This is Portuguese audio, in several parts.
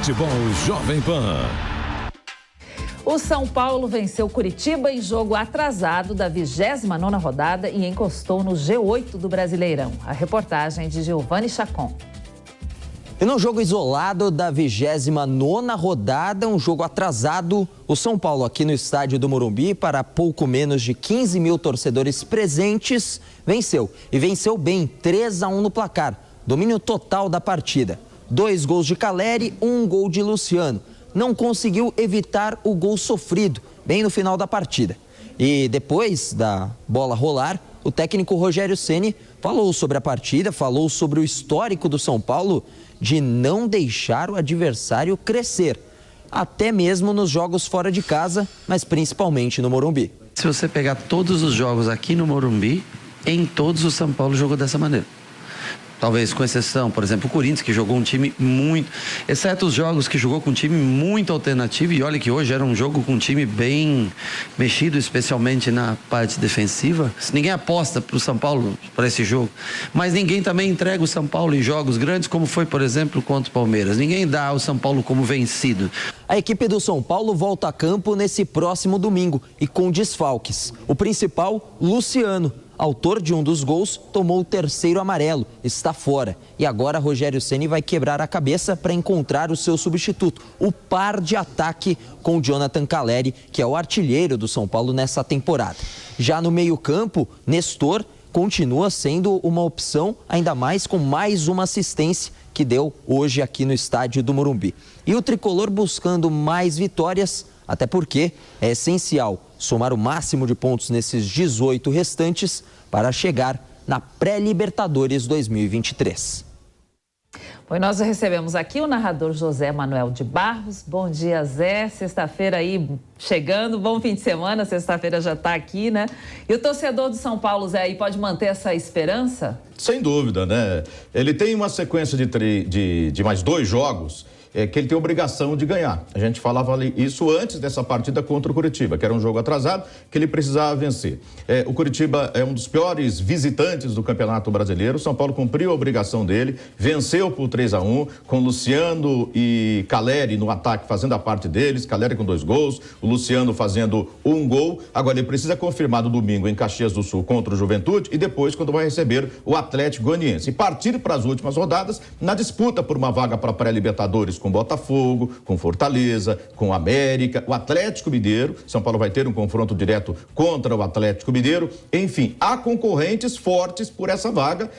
Futebol Jovem Pan. O São Paulo venceu Curitiba em jogo atrasado da 29ª rodada e encostou no G8 do Brasileirão. A reportagem de Giovanni Chacon. E no jogo isolado da 29ª rodada, um jogo atrasado, o São Paulo aqui no estádio do Morumbi, para pouco menos de 15 mil torcedores presentes, venceu. E venceu bem, 3-1 no placar. Domínio total da partida. 2 gols de Caleri, 1 gol de Luciano. Não conseguiu evitar o gol sofrido, bem no final da partida. E depois da bola rolar, o técnico Rogério Ceni falou sobre a partida, falou sobre o histórico do São Paulo de não deixar o adversário crescer, até mesmo nos jogos fora de casa, mas principalmente no Morumbi. Se você pegar todos os jogos aqui no Morumbi, em todos o São Paulo jogou dessa maneira. Talvez com exceção, por exemplo, o Corinthians, que jogou um time muito... Exceto os jogos que jogou com um time muito alternativo. E olha que hoje era um jogo com um time bem mexido, especialmente na parte defensiva. Ninguém aposta para o São Paulo, para esse jogo. Mas ninguém também entrega o São Paulo em jogos grandes, como foi, por exemplo, contra o Palmeiras. Ninguém dá o São Paulo como vencido. A equipe do São Paulo volta a campo nesse próximo domingo e com desfalques. O principal, Luciano. Autor de um dos gols, tomou o 3º amarelo, está fora. E agora Rogério Ceni vai quebrar a cabeça para encontrar o seu substituto, o par de ataque com o Jonathan Caleri, que é o artilheiro do São Paulo nessa temporada. Já no meio-campo, Nestor continua sendo uma opção, ainda mais com mais uma assistência que deu hoje aqui no estádio do Morumbi. E o tricolor buscando mais vitórias, até porque é essencial somar o máximo de pontos nesses 18 restantes para chegar na pré-Libertadores 2023. Bom, nós recebemos aqui o narrador José Manuel de Barros. Bom dia, Zé. Sexta-feira aí chegando, bom fim de semana, sexta-feira já está aqui, né? E o torcedor do São Paulo, Zé, aí pode manter essa esperança? Sem dúvida, né? Ele tem uma sequência de mais 2 jogos que ele tem obrigação de ganhar. A gente falava isso antes dessa partida contra o Curitiba, que era um jogo atrasado, que ele precisava vencer. O Curitiba é um dos piores visitantes do Campeonato Brasileiro. O São Paulo cumpriu a obrigação dele, venceu por 3-1, com Luciano e Caleri no ataque fazendo a parte deles, Caleri com 2 gols, o Luciano fazendo 1 gol. Agora ele precisa confirmar no domingo em Caxias do Sul contra o Juventude e depois quando vai receber o Atlético Goianiense. E partir para as últimas rodadas na disputa por uma vaga para a pré-Libertadores com Botafogo, com Fortaleza, com América, o Atlético Mineiro. São Paulo vai ter um confronto direto contra o Atlético Mineiro. Enfim, há concorrentes fortes por essa vaga,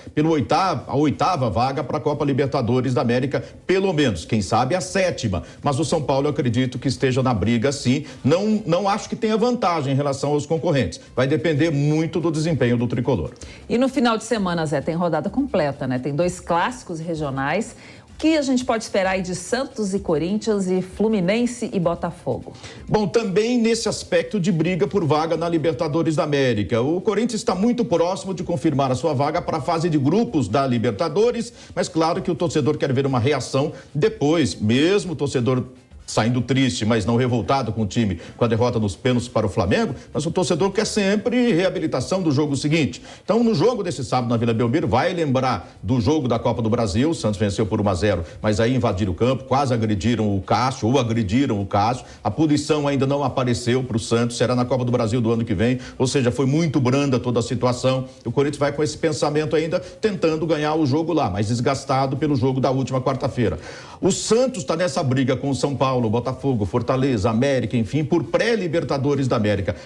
a oitava vaga para a Copa Libertadores da América, pelo menos, quem sabe a 7ª. Mas o São Paulo, eu acredito que esteja na briga, sim. Não acho que tenha vantagem em relação aos concorrentes. Vai depender muito do desempenho do tricolor. E no final de semana, Zé, tem rodada completa, né? Tem 2 clássicos regionais. O que a gente pode esperar aí de Santos e Corinthians e Fluminense e Botafogo? Bom, também nesse aspecto de briga por vaga na Libertadores da América. O Corinthians está muito próximo de confirmar a sua vaga para a fase de grupos da Libertadores, mas claro que o torcedor quer ver uma reação depois, mesmo o torcedor saindo triste, mas não revoltado com o time, com a derrota nos pênaltis para o Flamengo, mas o torcedor quer sempre reabilitação do jogo seguinte. Então, no jogo desse sábado na Vila Belmiro, vai lembrar do jogo da Copa do Brasil. O Santos venceu por 1-0, mas aí invadiram o campo, quase agrediram o Cássio, ou agrediram o Cássio. A punição ainda não apareceu para o Santos, será na Copa do Brasil do ano que vem, ou seja, foi muito branda toda a situação. O Corinthians vai com esse pensamento ainda, tentando ganhar o jogo lá, mas desgastado pelo jogo da última quarta-feira. O Santos está nessa briga com o São Paulo, Botafogo, Fortaleza, América, enfim, por pré-Libertadores da América.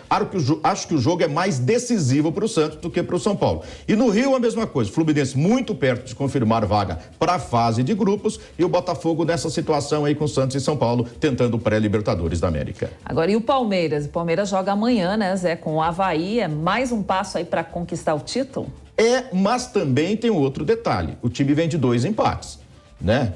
Acho que o jogo é mais decisivo para o Santos do que para o São Paulo. E no Rio a mesma coisa, Fluminense muito perto de confirmar vaga para a fase de grupos e o Botafogo nessa situação aí com o Santos e São Paulo tentando pré-Libertadores da América. Agora, e o Palmeiras? O Palmeiras joga amanhã, né, Zé, com o Avaí. É mais um passo aí para conquistar o título? Mas também tem um outro detalhe. O time vem de 2 empates. Né?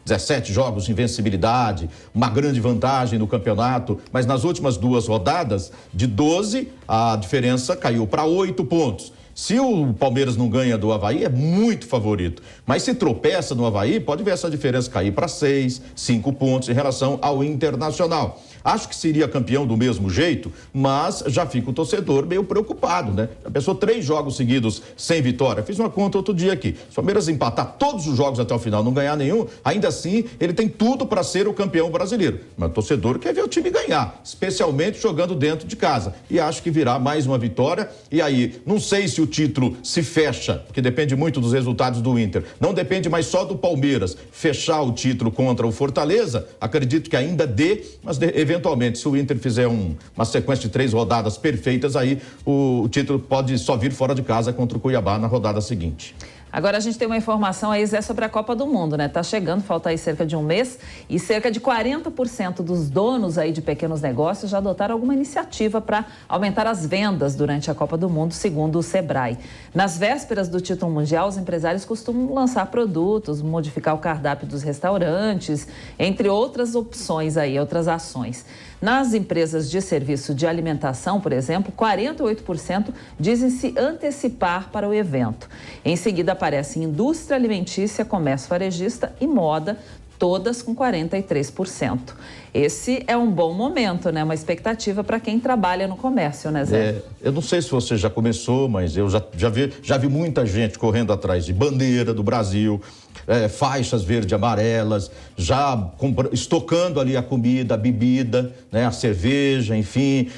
17 jogos de invencibilidade, uma grande vantagem no campeonato, mas nas últimas 2 rodadas, de 12, a diferença caiu para 8 pontos. Se o Palmeiras não ganha do Avaí, é muito favorito. Mas se tropeça no Avaí, pode ver essa diferença cair para 6, 5 pontos em relação ao Internacional. Acho que seria campeão do mesmo jeito, mas já fica o torcedor meio preocupado, né? A pessoa 3 jogos seguidos sem vitória. Fiz uma conta outro dia aqui. Se o Palmeiras empatar todos os jogos até o final, não ganhar nenhum, ainda assim ele tem tudo para ser o campeão brasileiro. Mas o torcedor quer ver o time ganhar, especialmente jogando dentro de casa. E acho que virá mais uma vitória. E aí, não sei se o título se fecha, porque depende muito dos resultados do Inter. Não depende mais só do Palmeiras fechar o título contra o Fortaleza. Acredito que ainda dê, mas eventualmente, se o Inter fizer uma sequência de 3 rodadas perfeitas, aí o título pode só vir fora de casa contra o Cuiabá na rodada seguinte. Agora a gente tem uma informação aí, Zé, sobre a Copa do Mundo, né? Tá chegando, falta aí cerca de um mês e cerca de 40% dos donos aí de pequenos negócios já adotaram alguma iniciativa para aumentar as vendas durante a Copa do Mundo, segundo o Sebrae. Nas vésperas do título mundial, os empresários costumam lançar produtos, modificar o cardápio dos restaurantes, entre outras opções aí, outras ações. Nas empresas de serviço de alimentação, por exemplo, 48% dizem se antecipar para o evento. Em seguida aparecem indústria alimentícia, comércio varejista e moda, todas com 43%. Esse é um bom momento, né? Uma expectativa para quem trabalha no comércio, né, Zé? Eu não sei se você já começou, mas eu já vi muita gente correndo atrás de bandeira do Brasil, faixas verde e amarelas, já estocando ali a comida, a bebida, né, a cerveja, enfim.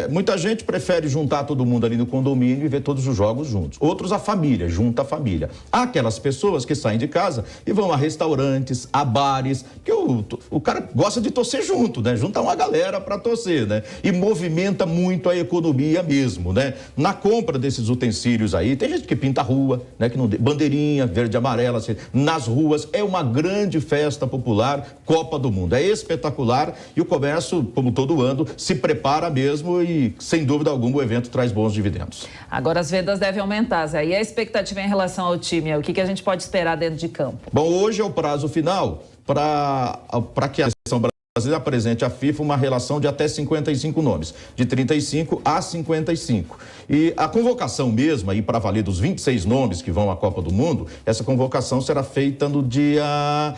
Muita gente prefere juntar todo mundo ali no condomínio e ver todos os jogos juntos. Outros a família, junta a família. Há aquelas pessoas que saem de casa e vão a restaurantes, a bares, que o cara gosta de torcer junto, né? Junta uma galera para torcer, né? E movimenta muito a economia mesmo, né? Na compra desses utensílios aí, tem gente que pinta a rua, né? Que não, bandeirinha verde e amarela, assim, nas ruas. É uma grande festa popular, Copa do Mundo. É espetacular e o comércio, como todo ano, se prepara mesmo e, sem dúvida alguma, o evento traz bons dividendos. Agora as vendas devem aumentar, Zé. E a expectativa em relação ao time? O que a gente pode esperar dentro de campo? Bom, hoje é o prazo final para que a seleção brasileira apresente à FIFA uma relação de até 55 nomes, de 35 a 55. E a convocação mesma, aí para valer dos 26 nomes que vão à Copa do Mundo, essa convocação será feita no dia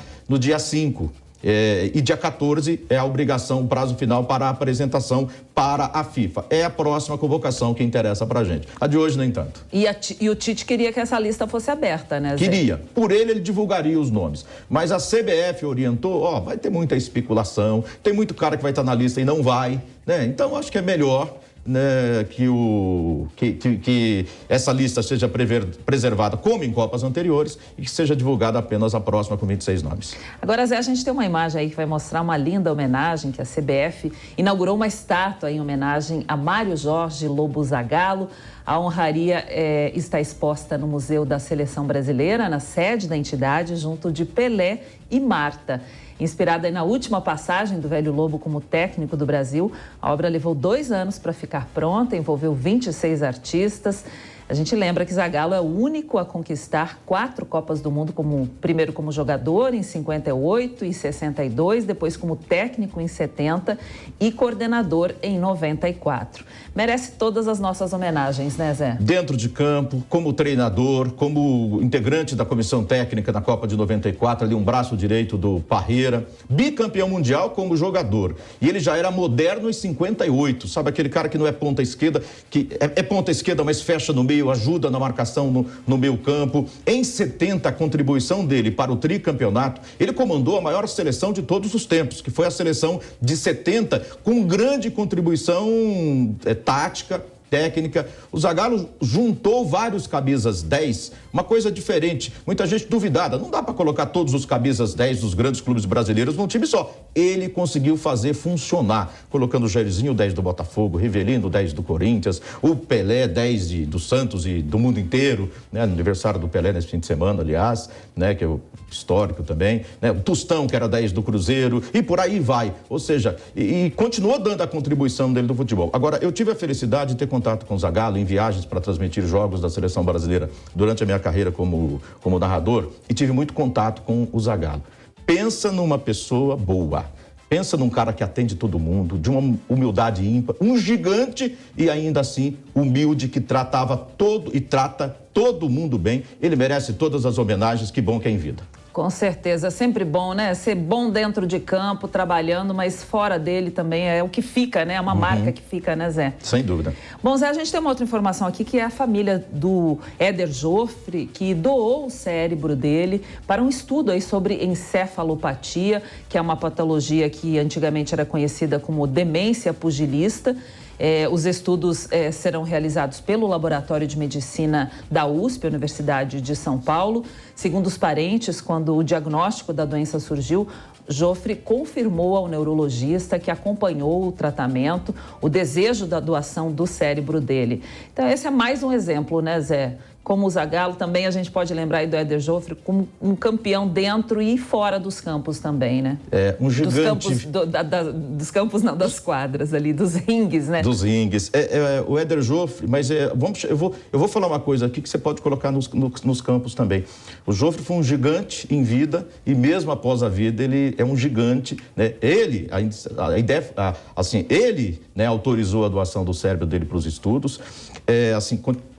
5. E dia 14 é a obrigação, o prazo final para a apresentação para a FIFA. É a próxima convocação que interessa para a gente. A de hoje, nem tanto. E o Tite queria que essa lista fosse aberta, né, Zé? Queria. Por ele divulgaria os nomes. Mas a CBF orientou, vai ter muita especulação, tem muito cara que vai estar na lista e não vai, né? Então, acho que é melhor, né, que essa lista seja preservada como em Copas anteriores e que seja divulgada apenas a próxima com 26 nomes. Agora, Zé, a gente tem uma imagem aí que vai mostrar uma linda homenagem que a CBF inaugurou uma estátua em homenagem a Mário Jorge Lobo Zagallo. A honraria está exposta no Museu da Seleção Brasileira, na sede da entidade, junto de Pelé e Marta. Inspirada na última passagem do velho Lobo como técnico do Brasil, a obra levou 2 anos para ficar pronta, envolveu 26 artistas. A gente lembra que Zagallo é o único a conquistar 4 Copas do Mundo, primeiro como jogador em 58 e 62, depois como técnico em 70 e coordenador em 94. Merece todas as nossas homenagens, né, Zé? Dentro de campo, como treinador, como integrante da comissão técnica na Copa de 94, ali um braço direito do Parreira, bicampeão mundial como jogador. E ele já era moderno em 58, sabe aquele cara que não é ponta esquerda, que é ponta esquerda, mas fecha no meio, ajuda na marcação no meio campo. Em 70, a contribuição dele para o tricampeonato, ele comandou a maior seleção de todos os tempos, que foi a seleção de 70, com grande contribuição tática, técnica. O Zagallo juntou vários camisas 10, uma coisa diferente. Muita gente duvidada, não dá para colocar todos os camisas 10 dos grandes clubes brasileiros num time só. Ele conseguiu fazer funcionar, colocando o Jairzinho 10 do Botafogo, Rivelino 10 do Corinthians, o Pelé 10 do Santos e do mundo inteiro, né? Aniversário do Pelé nesse fim de semana, aliás, né? Que é o histórico também, né? O Tostão, que era 10 do Cruzeiro, e por aí vai. Ou seja, e continuou dando a contribuição dele do futebol. Agora, eu tive a felicidade de ter contato com o Zagallo em viagens para transmitir jogos da seleção brasileira durante a minha carreira como narrador, e tive muito contato com o Zagallo. Pensa numa pessoa boa, pensa num cara que atende todo mundo, de uma humildade ímpar, um gigante e ainda assim humilde, que trata todo mundo bem. Ele merece todas as homenagens, que bom que é em vida. Com certeza, é sempre bom, né? Ser bom dentro de campo, trabalhando, mas fora dele também é o que fica, né? É uma marca que fica, né, Zé? Sem dúvida. Bom, Zé, a gente tem uma outra informação aqui, que é a família do Éder Joffre, que doou o cérebro dele para um estudo aí sobre encefalopatia, que é uma patologia que antigamente era conhecida como demência pugilista. Os estudos serão realizados pelo Laboratório de Medicina da USP, Universidade de São Paulo. Segundo os parentes, quando o diagnóstico da doença surgiu, Joffre confirmou ao neurologista que acompanhou o tratamento, o desejo da doação do cérebro dele. Então, esse é mais um exemplo, né, Zé? Como o Zagallo, também a gente pode lembrar aí do Éder Joffre como um campeão dentro e fora dos campos também, né? É, um gigante... Dos campos não, das quadras ali, dos ringues, né? Dos ringues. O Éder Joffre, mas eu vou falar uma coisa aqui que você pode colocar nos campos também. O Joffre foi um gigante em vida e mesmo após a vida ele é um gigante, né? Ele, a ideia, assim, ele, né, autorizou a doação do cérebro dele para os estudos,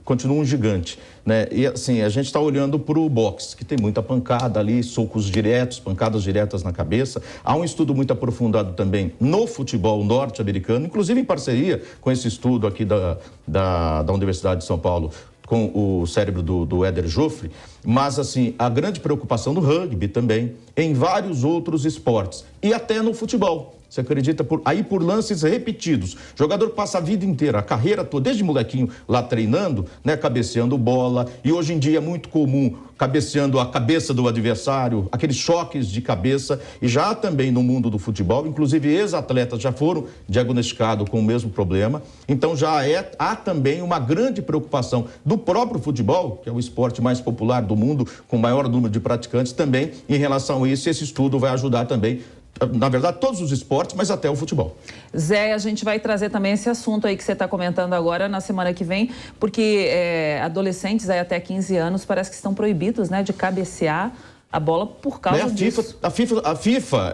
continua um gigante, né? E assim, a gente está olhando para o boxe, que tem muita pancada ali, socos diretos, pancadas diretas na cabeça. Há um estudo muito aprofundado também no futebol norte-americano, inclusive em parceria com esse estudo aqui da Universidade de São Paulo, com o cérebro do Éder Joffre, mas assim, a grande preocupação no rugby também, em vários outros esportes e até no futebol. Você acredita? Por lances repetidos. O jogador passa a vida inteira, a carreira toda, desde molequinho lá treinando, né, cabeceando bola. E hoje em dia é muito comum cabeceando a cabeça do adversário, aqueles choques de cabeça. E já também no mundo do futebol, inclusive ex-atletas já foram diagnosticados com o mesmo problema. Então há também uma grande preocupação do próprio futebol, que é o esporte mais popular do mundo, com o maior número de praticantes também, em relação a isso. Esse estudo vai ajudar também, na verdade, todos os esportes, mas até o futebol. Zé, a gente vai trazer também esse assunto aí que você está comentando agora na semana que vem, porque adolescentes aí até 15 anos parece que estão proibidos, né, de cabecear a bola por causa disso. A FIFA,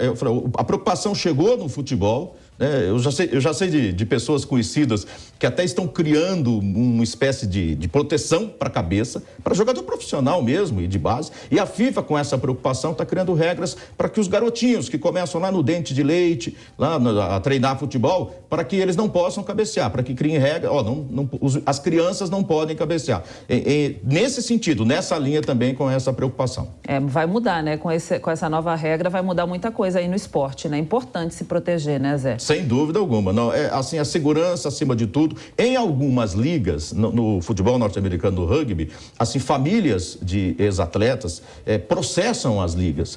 a preocupação chegou no futebol. Eu já sei de pessoas conhecidas que até estão criando uma espécie de proteção para a cabeça, para jogador profissional mesmo e de base. E a FIFA, com essa preocupação, está criando regras para que os garotinhos que começam lá no dente de leite, lá a treinar futebol, para que eles não possam cabecear, para que criem regra. As crianças não podem cabecear. Nesse sentido, nessa linha também com essa preocupação. Vai mudar, né? Com essa nova regra vai mudar muita coisa aí no esporte, né? É importante se proteger, né, Zé? Sem dúvida alguma. Não, assim, a segurança acima de tudo. Em algumas ligas, no futebol norte-americano, no rugby, assim, famílias de ex-atletas processam as ligas,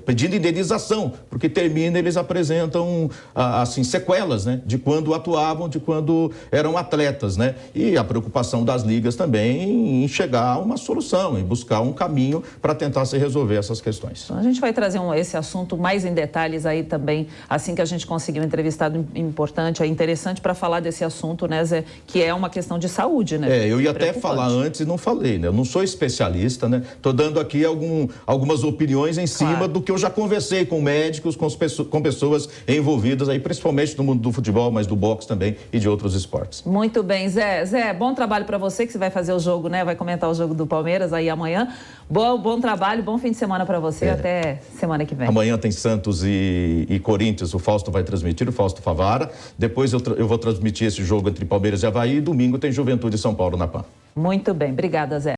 pedindo indenização, porque eles apresentam, assim, sequelas, né, de quando atuavam, de quando eram atletas, né? E a preocupação das ligas também em chegar a uma solução, em buscar um caminho para tentar se resolver essas questões. Então, a gente vai trazer esse assunto mais em detalhes aí também, assim que a gente conseguir uma entrevista importante, interessante para falar desse assunto, né, Zé, que é uma questão de saúde, né? Eu ia até falar antes e não falei, né? Eu não sou especialista, né? Estou dando aqui algumas opiniões em cima do que eu já conversei com médicos, com pessoas envolvidas aí, principalmente no mundo do futebol, mas do boxe também e de outros esportes. Muito bem, Zé. Zé, bom trabalho para você, que você vai fazer o jogo, né? Vai comentar o jogo do Palmeiras aí amanhã. Bom trabalho, bom fim de semana para você. Até semana que vem. Amanhã tem Santos e Corinthians, o Fausto vai transmitir, o Fausto Favara. Depois eu vou transmitir esse jogo entre Palmeiras e Avaí. E domingo tem Juventude e São Paulo na PAN. Muito bem, obrigada, Zé.